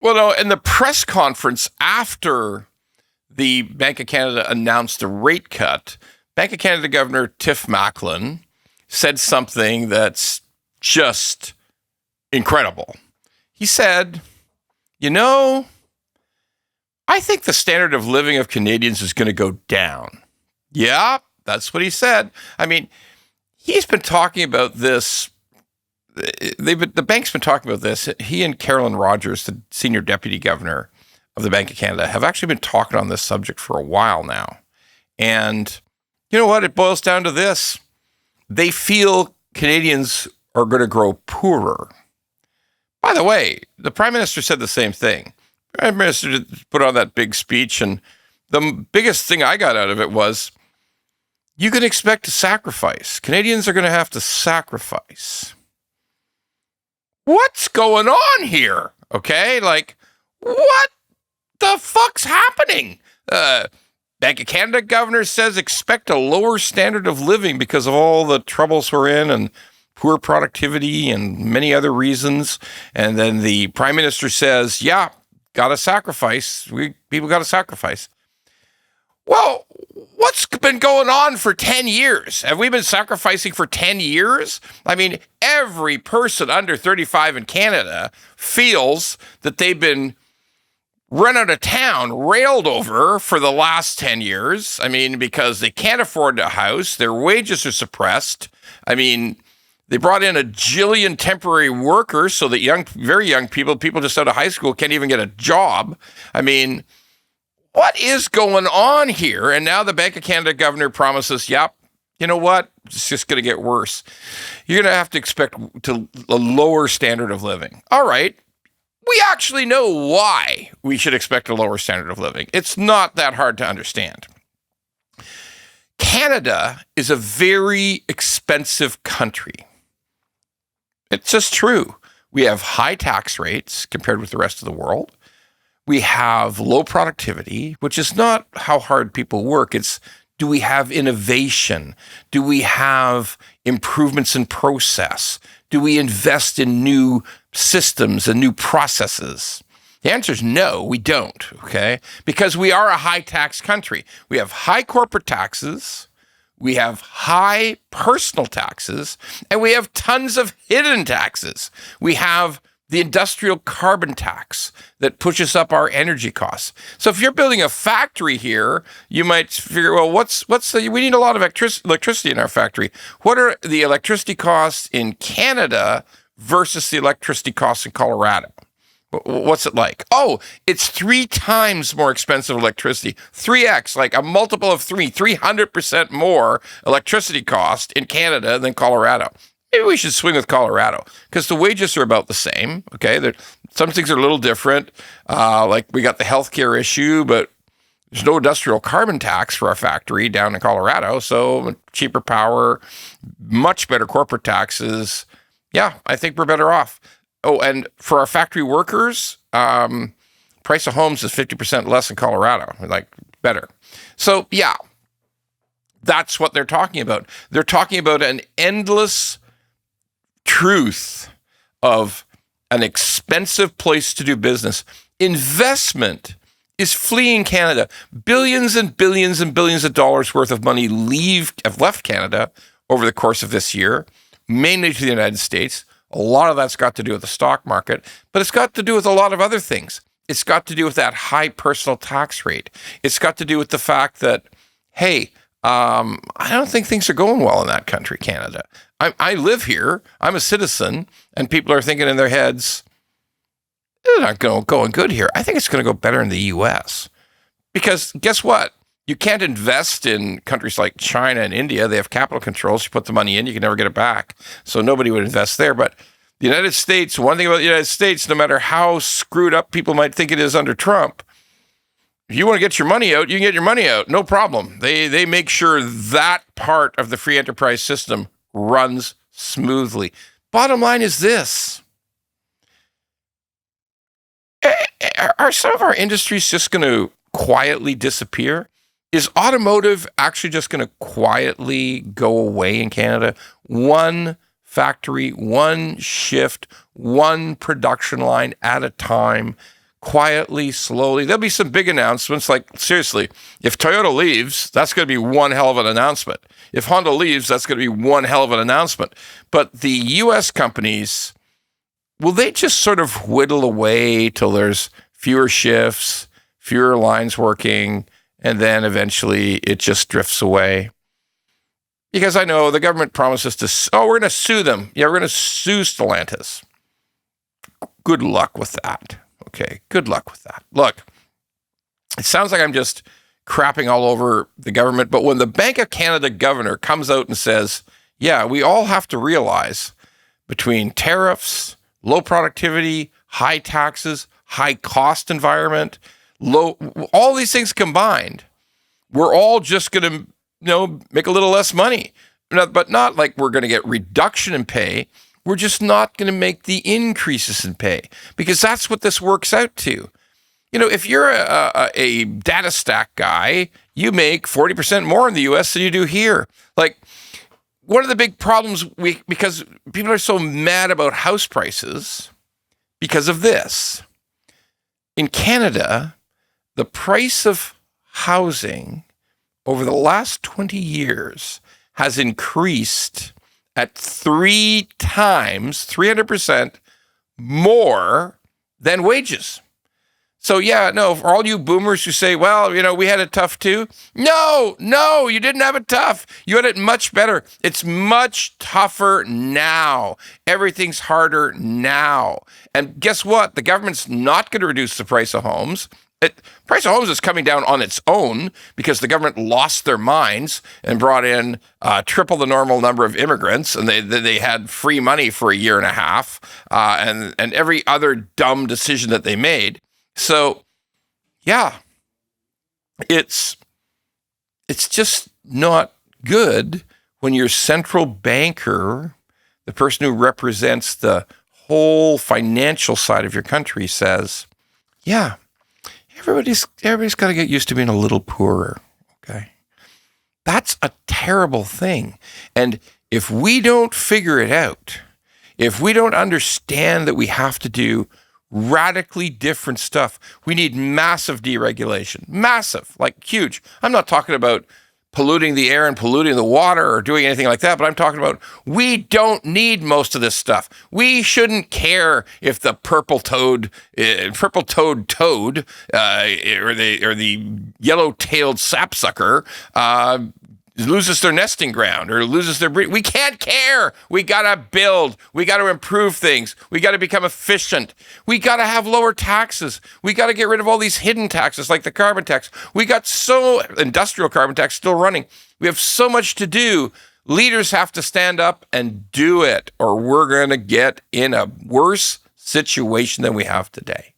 Well, no, in the press conference after the Bank of Canada announced a rate cut, Bank of Canada Governor Tiff Macklem said something that's just incredible. He said, I think the standard of living of Canadians is going to go down. Yeah, that's what he said. I mean, he's been talking about this. The bank's been talking about this. He and Carolyn Rogers, the senior deputy governor of the Bank of Canada, have actually been talking on this subject for a while now. And you know what? It boils down to this. They feel Canadians are going to grow poorer. By the way, the Prime Minister said the same thing. The Prime Minister put on that big speech, and the biggest thing I got out of it was, you can expect to sacrifice. Canadians are going to have to sacrifice. What's going on here? Okay, like, what the fuck's happening? Bank of Canada governor says expect a lower standard of living because of all the troubles we're in and poor productivity and many other reasons. And then the Prime Minister says, yeah, got to sacrifice. People got to sacrifice. Well, what's been going on for 10 years? Have we been sacrificing for 10 years? I mean, every person under 35 in Canada feels that they've been run out of town, railed over for the last 10 years. I mean, because they can't afford a house, their wages are suppressed. I mean, they brought in a jillion temporary workers so that very young people just out of high school can't even get a job. I mean, what is going on here? And now the Bank of Canada governor promises, yep, you know what? It's just going to get worse. You're going to have to expect a lower standard of living. All right. We actually know why we should expect a lower standard of living. It's not that hard to understand. Canada is a very expensive country. It's just true. We have high tax rates compared with the rest of the world. We have low productivity, which is not how hard people work. It's, do we have innovation? Do we have improvements in process? Do we invest in new systems and new processes? The answer is no, we don't, okay? Because we are a high tax country. We have high corporate taxes, we have high personal taxes, and we have tons of hidden taxes. We have the industrial carbon tax that pushes up our energy costs. So if you're building a factory here, you might figure, well, we need a lot of electricity in our factory. What are the electricity costs in Canada versus the electricity costs in Colorado? What's it like? Oh, it's 3 times more expensive electricity. 3x, like a multiple of 300% more electricity cost in Canada than Colorado. Maybe we should swing with Colorado because the wages are about the same. Okay, some things are a little different. Like we got the healthcare issue, but there's no industrial carbon tax for our factory down in Colorado. So cheaper power, much better corporate taxes. Yeah, I think we're better off. Oh, and for our factory workers, price of homes is 50% less in Colorado. Like better. So yeah, that's what they're talking about. They're talking about an endless truth of an expensive place to do business. Investment is fleeing Canada. Billions and billions and billions of dollars worth of money have left Canada over the course of this year, mainly to the United States. A lot of that's got to do with the stock market, but it's got to do with a lot of other things. It's got to do with that high personal tax rate. It's got to do with the fact that, hey, I don't think things are going well in that country, Canada. I live here. I'm a citizen, and people are thinking in their heads, it's not going good here. I think it's going to go better in the U.S. Because guess what? You can't invest in countries like China and India. They have capital controls. You put the money in, you can never get it back. So nobody would invest there. But the United States, one thing about the United States, no matter how screwed up people might think it is under Trump, if you want to get your money out, you can get your money out. No problem. They make sure that part of the free enterprise system runs smoothly. Bottom line is this. Are some of our industries just going to quietly disappear? Is automotive actually just going to quietly go away in Canada? One factory, one shift, one production line at a time, quietly, slowly. There'll be some big announcements. Like, seriously, if Toyota leaves, that's going to be one hell of an announcement. If Honda leaves, that's going to be one hell of an announcement. But the U.S. companies, will they just sort of whittle away till there's fewer shifts, fewer lines working, and then eventually it just drifts away? Because I know the government promises we're going to sue them. Yeah, we're going to sue Stellantis. Good luck with that. Okay, good luck with that. Look, it sounds like I'm just crapping all over the government, but when the Bank of Canada governor comes out and says, yeah, we all have to realize between tariffs, low productivity, high taxes, high cost environment, all these things combined, we're all just going to make a little less money, but not like we're going to get reduction in pay. We're just not going to make the increases in pay, because that's what this works out to. If you're a data stack guy, you make 40% more in the US than you do here. Like, one of the big problems because people are so mad about house prices because of this. In Canada, the price of housing over the last 20 years has increased at 300% more than wages. So yeah, no, for all you boomers who say, well, we had it tough too. No, you didn't have it tough. You had it much better. It's much tougher now. Everything's harder now. And guess what? The government's not going to reduce the price of homes. Price of homes is coming down on its own because the government lost their minds and brought in triple the normal number of immigrants, and they had free money for a year and a half, and every other dumb decision that they made. So, yeah, it's just not good when your central banker, the person who represents the whole financial side of your country, says, yeah, everybody's got to get used to being a little poorer, okay? That's a terrible thing. And if we don't figure it out, if we don't understand that we have to do radically different stuff, we need massive deregulation. Massive, like huge. I'm not talking about polluting the air and polluting the water or doing anything like that, but I'm talking about we don't need most of this stuff. We shouldn't care if the purple-toed toad, or the yellow-tailed sapsucker loses their nesting ground or loses their breed. We can't care. We got to build. We got to improve things. We got to become efficient. We got to have lower taxes. We got to get rid of all these hidden taxes like the carbon tax. We got industrial carbon tax still running. We have so much to do. Leaders have to stand up and do it, or we're going to get in a worse situation than we have today.